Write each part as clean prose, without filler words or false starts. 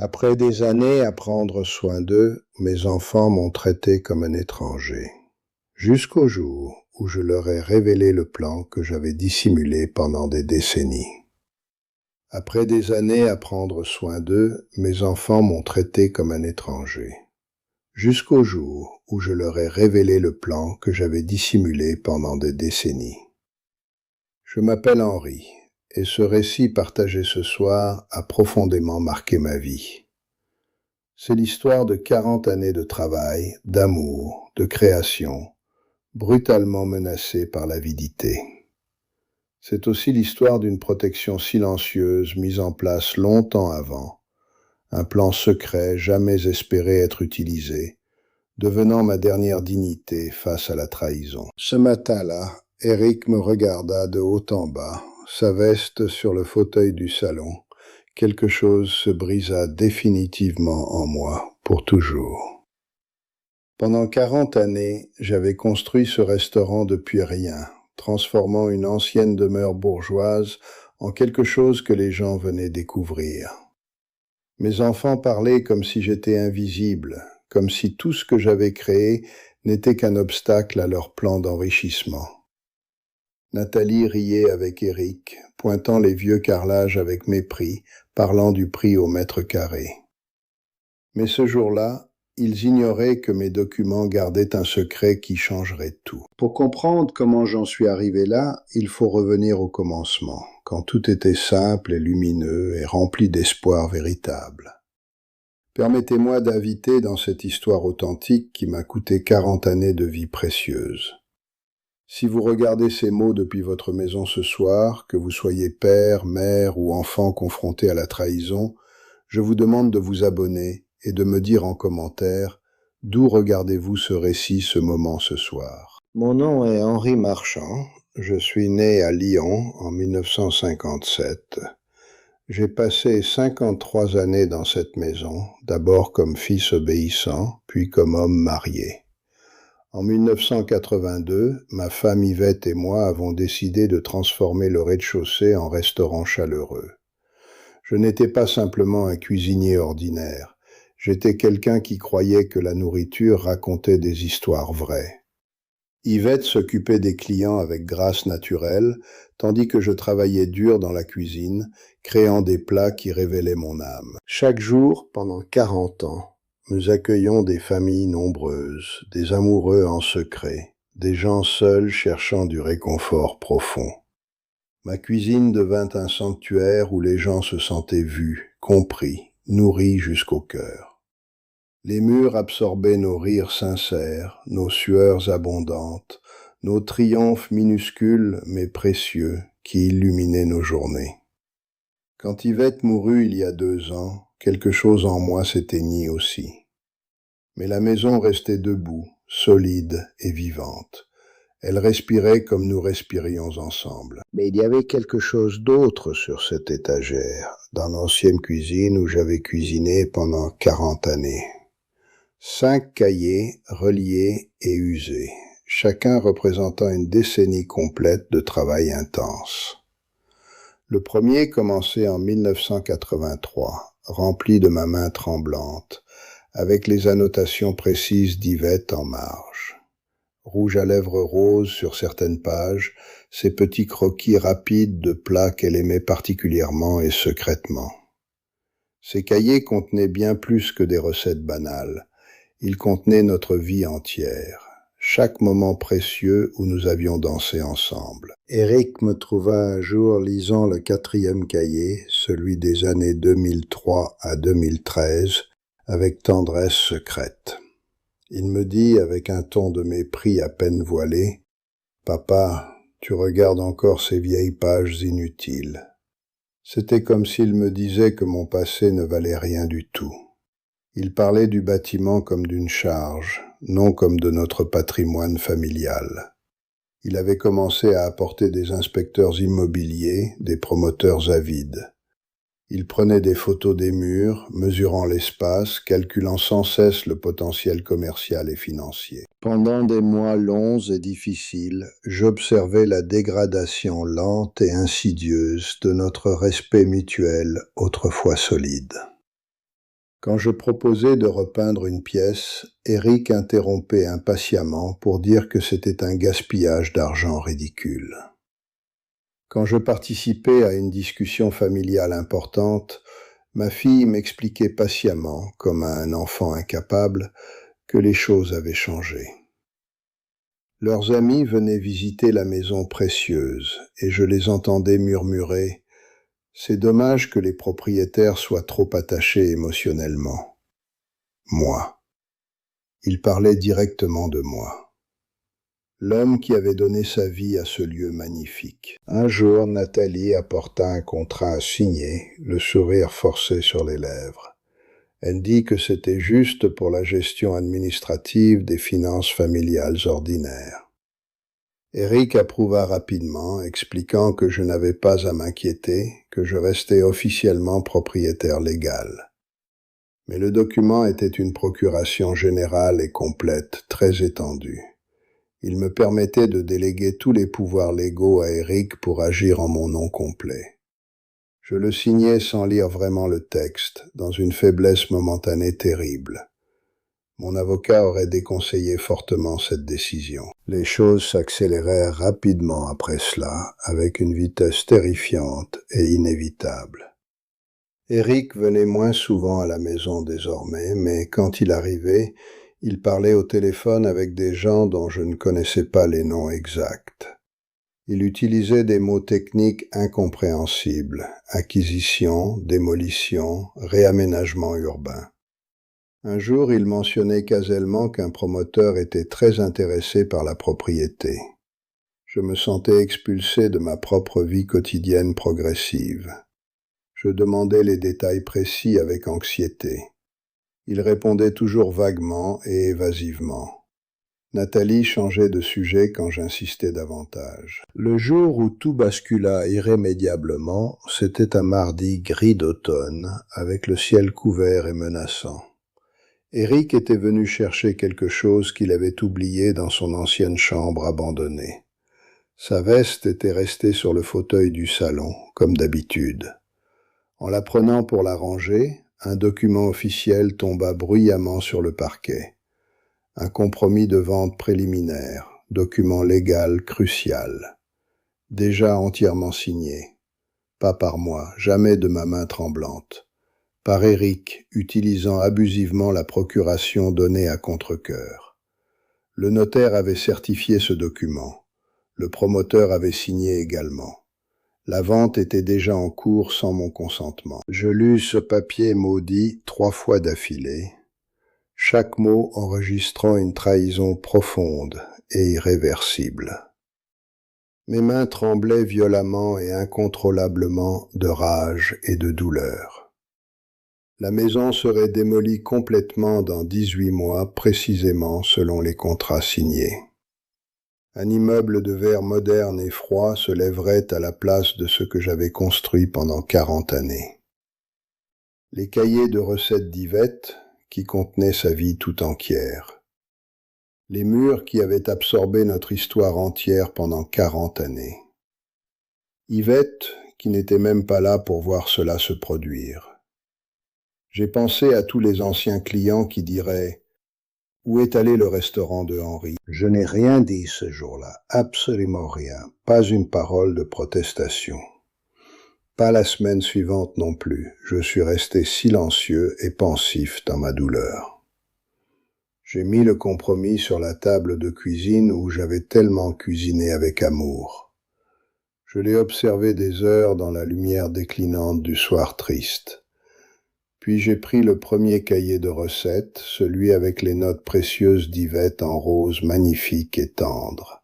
Après des années à prendre soin d'eux, mes enfants m'ont traité comme un étranger. Jusqu'au jour où je leur ai révélé le plan que j'avais dissimulé pendant des décennies. Après des années à prendre soin d'eux, mes enfants m'ont traité comme un étranger. Jusqu'au jour où je leur ai révélé le plan que j'avais dissimulé pendant des décennies. Je m'appelle Henri, et ce récit partagé ce soir a profondément marqué ma vie. C'est l'histoire de 40 années de travail, d'amour, de création, brutalement menacée par l'avidité. C'est aussi l'histoire d'une protection silencieuse mise en place longtemps avant, un plan secret jamais espéré être utilisé, devenant ma dernière dignité face à la trahison. Ce matin-là, Eric me regarda de haut en bas, sa veste sur le fauteuil du salon. Quelque chose se brisa définitivement en moi, pour toujours. Pendant 40 années, j'avais construit ce restaurant depuis rien, transformant une ancienne demeure bourgeoise en quelque chose que les gens venaient découvrir. Mes enfants parlaient comme si j'étais invisible, comme si tout ce que j'avais créé n'était qu'un obstacle à leur plan d'enrichissement. Nathalie riait avec Eric, pointant les vieux carrelages avec mépris, parlant du prix au mètre carré. Mais ce jour-là, ils ignoraient que mes documents gardaient un secret qui changerait tout. Pour comprendre comment j'en suis arrivé là, il faut revenir au commencement, quand tout était simple et lumineux et rempli d'espoir véritable. Permettez-moi d'inviter dans cette histoire authentique qui m'a coûté 40 années de vie précieuse. Si vous regardez ces mots depuis votre maison ce soir, que vous soyez père, mère ou enfant confronté à la trahison, je vous demande de vous abonner et de me dire en commentaire d'où regardez-vous ce récit, ce moment ce soir. Mon nom est Henri Marchand, je suis né à Lyon en 1957. J'ai passé 53 années dans cette maison, d'abord comme fils obéissant, puis comme homme marié. En 1982, ma femme Yvette et moi avons décidé de transformer le rez-de-chaussée en restaurant chaleureux. Je n'étais pas simplement un cuisinier ordinaire, j'étais quelqu'un qui croyait que la nourriture racontait des histoires vraies. Yvette s'occupait des clients avec grâce naturelle, tandis que je travaillais dur dans la cuisine, créant des plats qui révélaient mon âme. Chaque jour, pendant 40 ans, nous accueillons des familles nombreuses, des amoureux en secret, des gens seuls cherchant du réconfort profond. Ma cuisine devint un sanctuaire où les gens se sentaient vus, compris, nourris jusqu'au cœur. Les murs absorbaient nos rires sincères, nos sueurs abondantes, nos triomphes minuscules mais précieux qui illuminaient nos journées. Quand Yvette mourut il y a 2 ans, quelque chose en moi s'éteignit aussi. Mais la maison restait debout, solide et vivante. Elle respirait comme nous respirions ensemble. Mais il y avait quelque chose d'autre sur cette étagère, dans l'ancienne cuisine où j'avais cuisiné pendant 40 années. 5 cahiers reliés et usés, chacun représentant une décennie complète de travail intense. Le premier commençait en 1983, rempli de ma main tremblante, avec les annotations précises d'Yvette en marge. Rouge à lèvres roses sur certaines pages, ces petits croquis rapides de plats qu'elle aimait particulièrement et secrètement. Ces cahiers contenaient bien plus que des recettes banales. Ils contenaient notre vie entière, chaque moment précieux où nous avions dansé ensemble. Eric me trouva un jour lisant le 4e cahier, celui des années 2003 à 2013, avec tendresse secrète. Il me dit, avec un ton de mépris à peine voilé, « Papa, tu regardes encore ces vieilles pages inutiles. » C'était comme s'il me disait que mon passé ne valait rien du tout. Il parlait du bâtiment comme d'une charge, non comme de notre patrimoine familial. Il avait commencé à apporter des inspecteurs immobiliers, des promoteurs avides. Il prenait des photos des murs, mesurant l'espace, calculant sans cesse le potentiel commercial et financier. Pendant des mois longs et difficiles, j'observais la dégradation lente et insidieuse de notre respect mutuel autrefois solide. Quand je proposais de repeindre une pièce, Eric interrompait impatiemment pour dire que c'était un gaspillage d'argent ridicule. Quand je participais à une discussion familiale importante, ma fille m'expliquait patiemment, comme à un enfant incapable, que les choses avaient changé. Leurs amis venaient visiter la maison précieuse, et je les entendais murmurer « C'est dommage que les propriétaires soient trop attachés émotionnellement. » Moi. Ils parlaient directement de moi. L'homme qui avait donné sa vie à ce lieu magnifique. Un jour, Nathalie apporta un contrat à signer, le sourire forcé sur les lèvres. Elle dit que c'était juste pour la gestion administrative des finances familiales ordinaires. Eric approuva rapidement, expliquant que je n'avais pas à m'inquiéter, que je restais officiellement propriétaire légal. Mais le document était une procuration générale et complète, très étendue. Il me permettait de déléguer tous les pouvoirs légaux à Eric pour agir en mon nom complet. Je le signai sans lire vraiment le texte, dans une faiblesse momentanée terrible. Mon avocat aurait déconseillé fortement cette décision. Les choses s'accélérèrent rapidement après cela, avec une vitesse terrifiante et inévitable. Eric venait moins souvent à la maison désormais, mais quand il arrivait, il parlait au téléphone avec des gens dont je ne connaissais pas les noms exacts. Il utilisait des mots techniques incompréhensibles, acquisition, démolition, réaménagement urbain. Un jour, il mentionnait casuellement qu'un promoteur était très intéressé par la propriété. Je me sentais expulsé de ma propre vie quotidienne progressive. Je demandais les détails précis avec anxiété. Il répondait toujours vaguement et évasivement. Nathalie changeait de sujet quand j'insistais davantage. Le jour où tout bascula irrémédiablement, c'était un mardi gris d'automne, avec le ciel couvert et menaçant. Eric était venu chercher quelque chose qu'il avait oublié dans son ancienne chambre abandonnée. Sa veste était restée sur le fauteuil du salon, comme d'habitude. En la prenant pour la ranger, un document officiel tomba bruyamment sur le parquet. Un compromis de vente préliminaire, document légal crucial. Déjà entièrement signé. Pas par moi, jamais de ma main tremblante. Par Eric, utilisant abusivement la procuration donnée à contre-cœur. Le notaire avait certifié ce document. Le promoteur avait signé également. La vente était déjà en cours sans mon consentement. Je lus ce papier maudit 3 fois d'affilée, chaque mot enregistrant une trahison profonde et irréversible. Mes mains tremblaient violemment et incontrôlablement de rage et de douleur. La maison serait démolie complètement dans 18 mois, précisément selon les contrats signés. Un immeuble de verre moderne et froid se lèverait à la place de ce que j'avais construit pendant 40 années. Les cahiers de recettes d'Yvette, qui contenaient sa vie tout entière. Les murs qui avaient absorbé notre histoire entière pendant 40 années. Yvette, qui n'était même pas là pour voir cela se produire. J'ai pensé à tous les anciens clients qui diraient « Où est allé le restaurant de Henri ?» Je n'ai rien dit ce jour-là, absolument rien, pas une parole de protestation. Pas la semaine suivante non plus, je suis resté silencieux et pensif dans ma douleur. J'ai mis le compromis sur la table de cuisine où j'avais tellement cuisiné avec amour. Je l'ai observé des heures dans la lumière déclinante du soir triste. Puis j'ai pris le premier cahier de recettes, celui avec les notes précieuses d'Yvette en rose magnifique et tendre.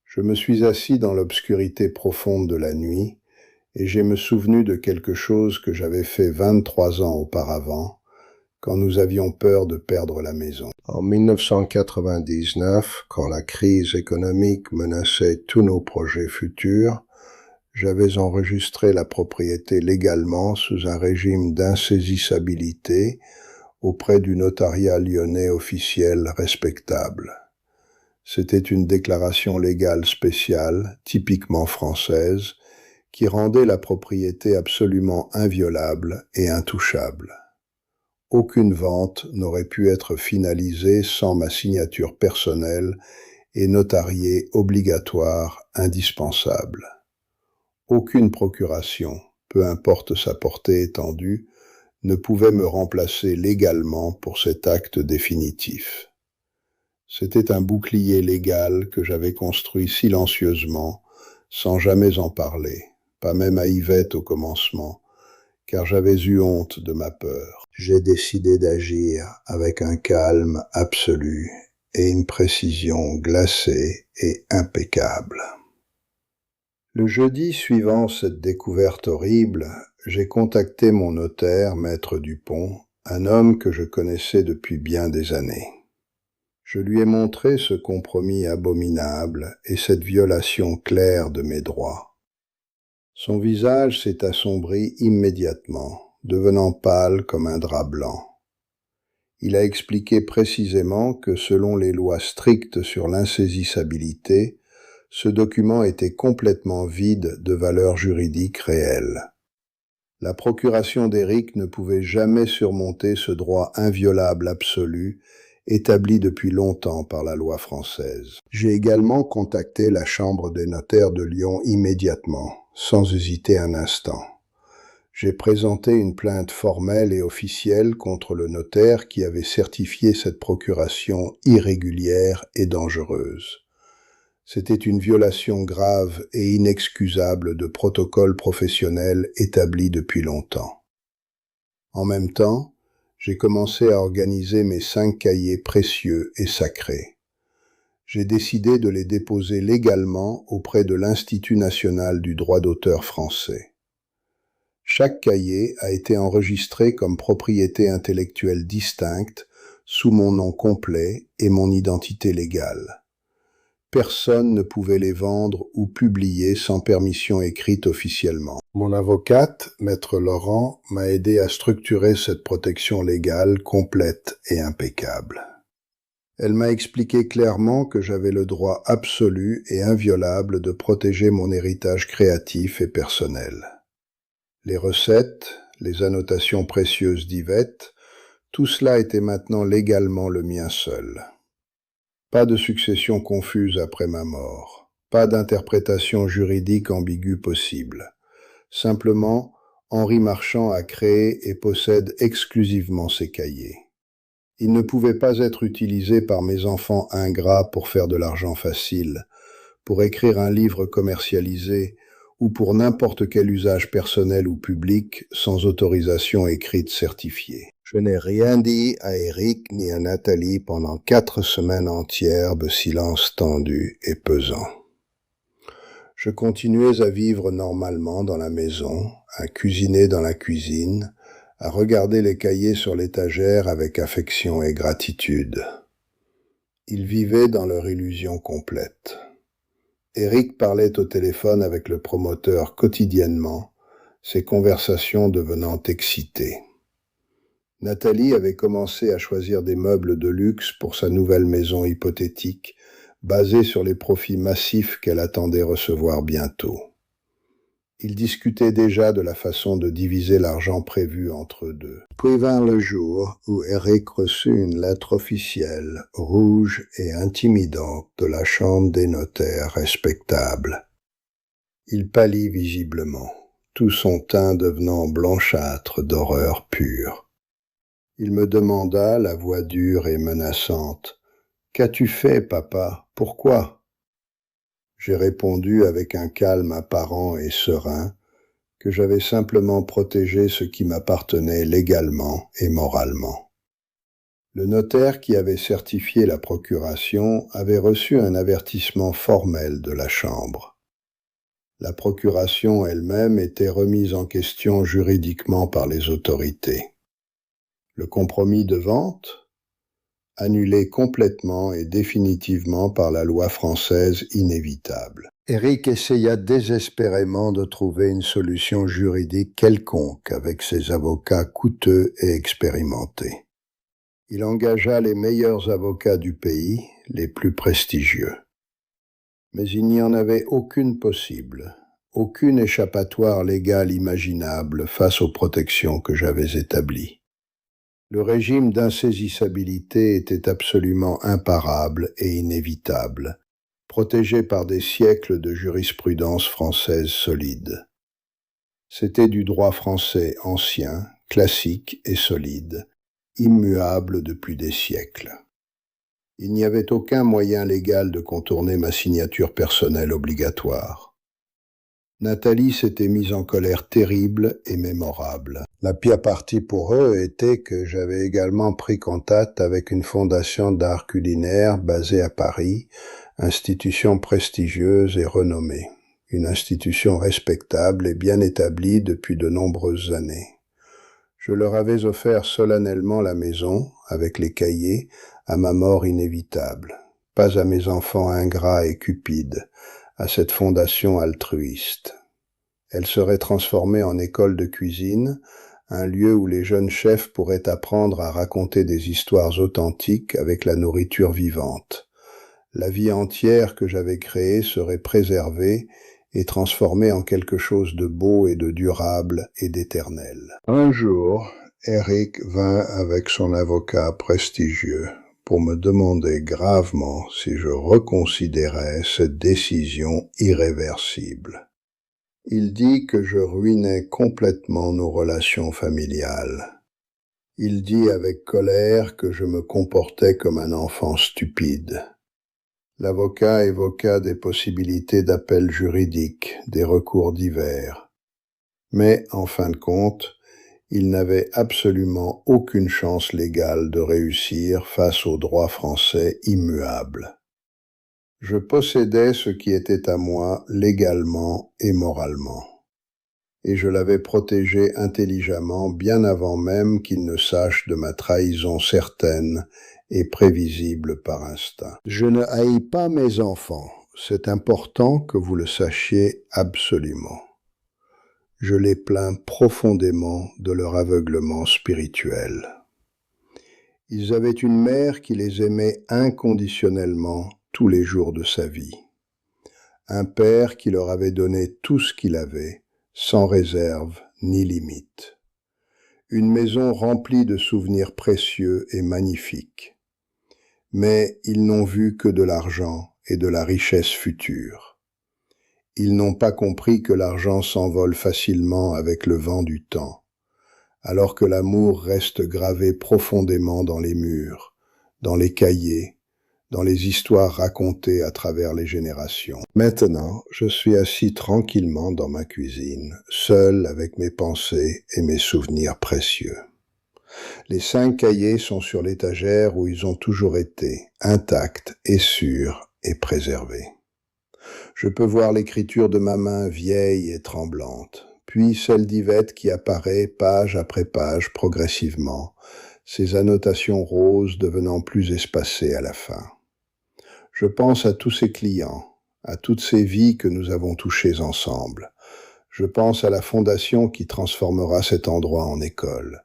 Je me suis assis dans l'obscurité profonde de la nuit, et j'ai me souvenu de quelque chose que j'avais fait 23 ans auparavant, quand nous avions peur de perdre la maison. En 1999, quand la crise économique menaçait tous nos projets futurs, j'avais enregistré la propriété légalement sous un régime d'insaisissabilité auprès du notariat lyonnais officiel respectable. C'était une déclaration légale spéciale, typiquement française, qui rendait la propriété absolument inviolable et intouchable. aucune vente n'aurait pu être finalisée sans ma signature personnelle et notariée obligatoire indispensable. Aucune procuration, peu importe sa portée étendue, ne pouvait me remplacer légalement pour cet acte définitif. C'était un bouclier légal que j'avais construit silencieusement, sans jamais en parler, pas même à Yvette au commencement, car j'avais eu honte de ma peur. J'ai décidé d'agir avec un calme absolu et une précision glacée et impeccable. Le jeudi suivant cette découverte horrible, j'ai contacté mon notaire, maître Dupont, un homme que je connaissais depuis bien des années. Je lui ai montré ce compromis abominable et cette violation claire de mes droits. Son visage s'est assombri immédiatement, devenant pâle comme un drap blanc. Il a expliqué précisément que selon les lois strictes sur l'insaisissabilité, ce document était complètement vide de valeur juridique réelle. La procuration d'Éric ne pouvait jamais surmonter ce droit inviolable absolu, établi depuis longtemps par la loi française. J'ai également contacté la Chambre des notaires de Lyon immédiatement, sans hésiter un instant. J'ai présenté une plainte formelle et officielle contre le notaire qui avait certifié cette procuration irrégulière et dangereuse. C'était une violation grave et inexcusable de protocoles professionnels établis depuis longtemps. En même temps, j'ai commencé à organiser mes 5 cahiers précieux et sacrés. J'ai décidé de les déposer légalement auprès de l'Institut national du droit d'auteur français. Chaque cahier a été enregistré comme propriété intellectuelle distincte sous mon nom complet et mon identité légale. Personne ne pouvait les vendre ou publier sans permission écrite officiellement. Mon avocate, Maître Laurent, m'a aidé à structurer cette protection légale complète et impeccable. Elle m'a expliqué clairement que j'avais le droit absolu et inviolable de protéger mon héritage créatif et personnel. Les recettes, les annotations précieuses d'Yvette, tout cela était maintenant légalement le mien seul. Pas de succession confuse après ma mort, pas d'interprétation juridique ambiguë possible. Simplement, Henri Marchand a créé et possède exclusivement ces cahiers. Ils ne pouvaient pas être utilisés par mes enfants ingrats pour faire de l'argent facile, pour écrire un livre commercialisé ou pour n'importe quel usage personnel ou public sans autorisation écrite certifiée. Je n'ai rien dit à Éric ni à Nathalie pendant 4 semaines entières de silence tendu et pesant. Je continuais à vivre normalement dans la maison, à cuisiner dans la cuisine, à regarder les cahiers sur l'étagère avec affection et gratitude. Ils vivaient dans leur illusion complète. Éric parlait au téléphone avec le promoteur quotidiennement, ses conversations devenant excitées. Nathalie avait commencé à choisir des meubles de luxe pour sa nouvelle maison hypothétique, basée sur les profits massifs qu'elle attendait recevoir bientôt. Ils discutaient déjà de la façon de diviser l'argent prévu entre eux deux. Puis vint le jour où Éric reçut une lettre officielle, rouge et intimidante, de la Chambre des notaires respectables. Il pâlit visiblement, tout son teint devenant blanchâtre d'horreur pure. Il me demanda, la voix dure et menaçante, « Qu'as-tu fait, papa? Pourquoi ?» J'ai répondu avec un calme apparent et serein que j'avais simplement protégé ce qui m'appartenait légalement et moralement. Le notaire qui avait certifié la procuration avait reçu un avertissement formel de la Chambre. La procuration elle-même était remise en question juridiquement par les autorités. Le compromis de vente, annulé complètement et définitivement par la loi française inévitable. Éric essaya désespérément de trouver une solution juridique quelconque avec ses avocats coûteux et expérimentés. Il engagea les meilleurs avocats du pays, les plus prestigieux. Mais il n'y en avait aucune possible, aucune échappatoire légale imaginable face aux protections que j'avais établies. Le régime d'insaisissabilité était absolument imparable et inévitable, protégé par des siècles de jurisprudence française solide. C'était du droit français ancien, classique et solide, immuable depuis des siècles. Il n'y avait aucun moyen légal de contourner ma signature personnelle obligatoire. Nathalie s'était mise en colère terrible et mémorable. La pire partie pour eux était que j'avais également pris contact avec une fondation d'art culinaire basée à Paris, institution prestigieuse et renommée, une institution respectable et bien établie depuis de nombreuses années. Je leur avais offert solennellement la maison, avec les cahiers, à ma mort inévitable, pas à mes enfants ingrats et cupides, à cette fondation altruiste. Elle serait transformée en école de cuisine, un lieu où les jeunes chefs pourraient apprendre à raconter des histoires authentiques avec la nourriture vivante. La vie entière que j'avais créée serait préservée et transformée en quelque chose de beau et de durable et d'éternel. Un jour, Eric vint avec son avocat prestigieux pour me demander gravement si je reconsidérais cette décision irréversible. Il dit que je ruinais complètement nos relations familiales. Il dit avec colère que je me comportais comme un enfant stupide. L'avocat évoqua des possibilités d'appel juridique, des recours divers. Mais, en fin de compte, il n'avait absolument aucune chance légale de réussir face au droit français immuable. Je possédais ce qui était à moi légalement et moralement, et je l'avais protégé intelligemment bien avant même qu'il ne sache de ma trahison certaine et prévisible par instinct. Je ne haïs pas mes enfants, c'est important que vous le sachiez absolument. Je les plains profondément de leur aveuglement spirituel. Ils avaient une mère qui les aimait inconditionnellement tous les jours de sa vie. Un père qui leur avait donné tout ce qu'il avait, sans réserve ni limite. Une maison remplie de souvenirs précieux et magnifiques. Mais ils n'ont vu que de l'argent et de la richesse future. Ils n'ont pas compris que l'argent s'envole facilement avec le vent du temps, alors que l'amour reste gravé profondément dans les murs, dans les cahiers, dans les histoires racontées à travers les générations. Maintenant, je suis assis tranquillement dans ma cuisine, seul avec mes pensées et mes souvenirs précieux. Les 5 cahiers sont sur l'étagère où ils ont toujours été, intacts et sûrs et préservés. Je peux voir l'écriture de ma main vieille et tremblante, puis celle d'Yvette qui apparaît page après page progressivement, ses annotations roses devenant plus espacées à la fin. Je pense à tous ces clients, à toutes ces vies que nous avons touchées ensemble. Je pense à la fondation qui transformera cet endroit en école.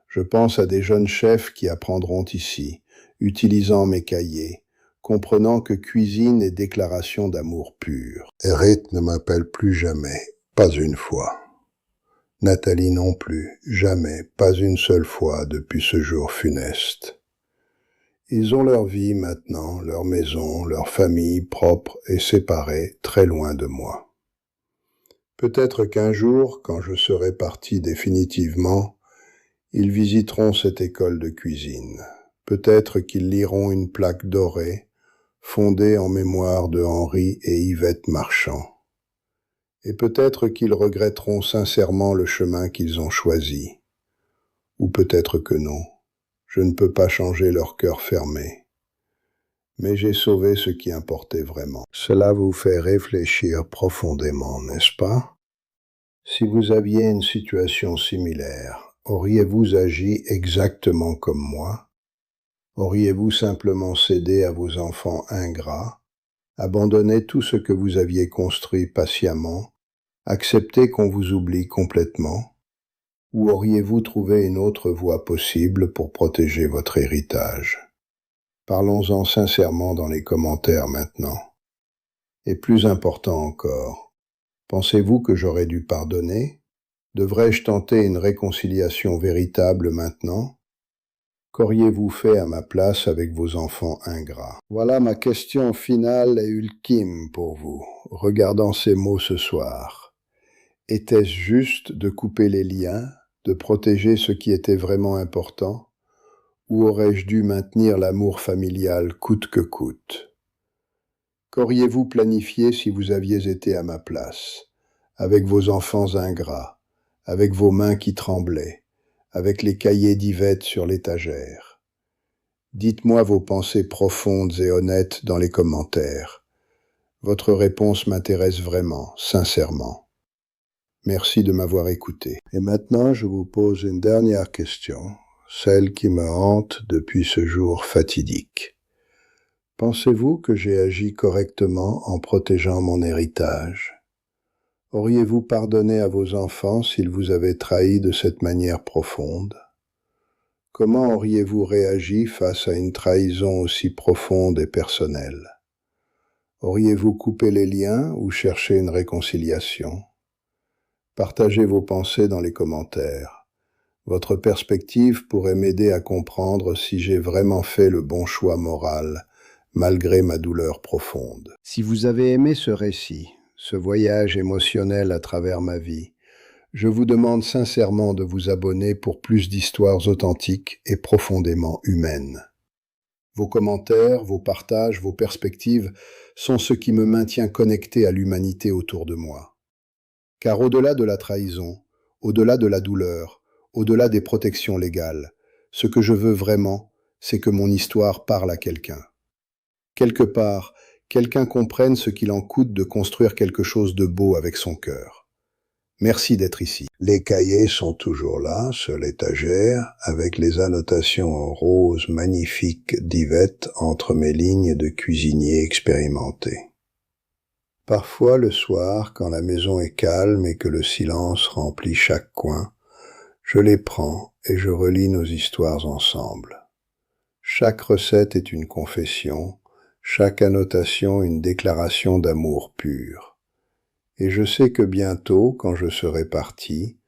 Je pense à des jeunes chefs qui apprendront ici, utilisant mes cahiers, comprenant que cuisine est déclaration d'amour pur. Eric ne m'appelle plus jamais, pas une fois. Nathalie non plus, jamais, pas une seule fois depuis ce jour funeste. Ils ont leur vie maintenant, leur maison, leur famille propre et séparée, très loin de moi. Peut-être qu'un jour, quand je serai parti définitivement, ils visiteront cette école de cuisine. Peut-être qu'ils liront une plaque dorée, fondée en mémoire de Henri et Yvette Marchand. Et peut-être qu'ils regretteront sincèrement le chemin qu'ils ont choisi. Ou peut-être que non. Je ne peux pas changer leur cœur fermé. Mais j'ai sauvé ce qui importait vraiment. Cela vous fait réfléchir profondément, n'est-ce pas? Si vous aviez une situation similaire, auriez-vous agi exactement comme moi? Auriez-vous simplement cédé à vos enfants ingrats, abandonné tout ce que vous aviez construit patiemment, accepté qu'on vous oublie complètement? Ou auriez-vous trouvé une autre voie possible pour protéger votre héritage? Parlons-en sincèrement dans les commentaires maintenant. Et plus important encore, pensez-vous que j'aurais dû pardonner? Devrais-je tenter une réconciliation véritable maintenant? Qu'auriez-vous fait à ma place avec vos enfants ingrats? Voilà ma question finale et ultime pour vous, regardant ces mots ce soir. Était-ce juste de couper les liens, de protéger ce qui était vraiment important, ou aurais-je dû maintenir l'amour familial coûte que coûte? Qu'auriez-vous planifié si vous aviez été à ma place, avec vos enfants ingrats, avec vos mains qui tremblaient, avec les cahiers d'Yvette sur l'étagère? Dites-moi vos pensées profondes et honnêtes dans les commentaires. Votre réponse m'intéresse vraiment, sincèrement. Merci de m'avoir écouté. Et maintenant, je vous pose une dernière question, celle qui me hante depuis ce jour fatidique. Pensez-vous que j'ai agi correctement en protégeant mon héritage? Auriez-vous pardonné à vos enfants s'ils vous avaient trahi de cette manière profonde? Comment auriez-vous réagi face à une trahison aussi profonde et personnelle? Auriez-vous coupé les liens ou cherché une réconciliation? Partagez vos pensées dans les commentaires. Votre perspective pourrait m'aider à comprendre si j'ai vraiment fait le bon choix moral, malgré ma douleur profonde. Si vous avez aimé ce récit, ce voyage émotionnel à travers ma vie, je vous demande sincèrement de vous abonner pour plus d'histoires authentiques et profondément humaines. Vos commentaires, vos partages, vos perspectives sont ce qui me maintient connecté à l'humanité autour de moi. Car au-delà de la trahison, au-delà de la douleur, au-delà des protections légales, ce que je veux vraiment, c'est que mon histoire parle à quelqu'un. Quelque part, quelqu'un comprenne ce qu'il en coûte de construire quelque chose de beau avec son cœur. Merci d'être ici. Les cahiers sont toujours là, sur l'étagère, avec les annotations en rose magnifiques d'Yvette entre mes lignes de cuisinier expérimenté. Parfois, le soir, quand la maison est calme et que le silence remplit chaque coin, je les prends et je relis nos histoires ensemble. Chaque recette est une confession, chaque annotation une déclaration d'amour pur. Et je sais que bientôt, quand je serai parti,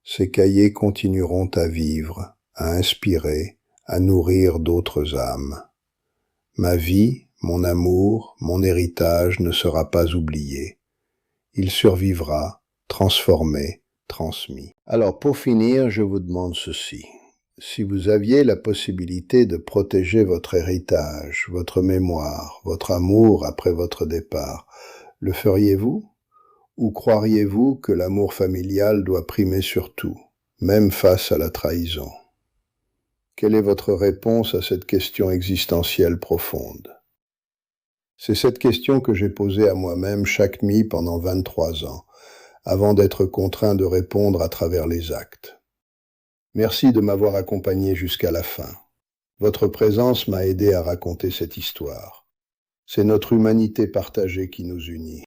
ces cahiers continueront à vivre, à inspirer, à nourrir d'autres âmes. Ma vie, mon amour, mon héritage ne sera pas oublié. Il survivra, transformé, transmis. Alors pour finir, je vous demande ceci. Si vous aviez la possibilité de protéger votre héritage, votre mémoire, votre amour après votre départ, le feriez-vous? Ou croiriez-vous que l'amour familial doit primer sur tout, même face à la trahison? Quelle est votre réponse à cette question existentielle profonde? C'est cette question que j'ai posée à moi-même chaque nuit pendant 23 ans, avant d'être contraint de répondre à travers les actes. Merci de m'avoir accompagné jusqu'à la fin. Votre présence m'a aidé à raconter cette histoire. C'est notre humanité partagée qui nous unit.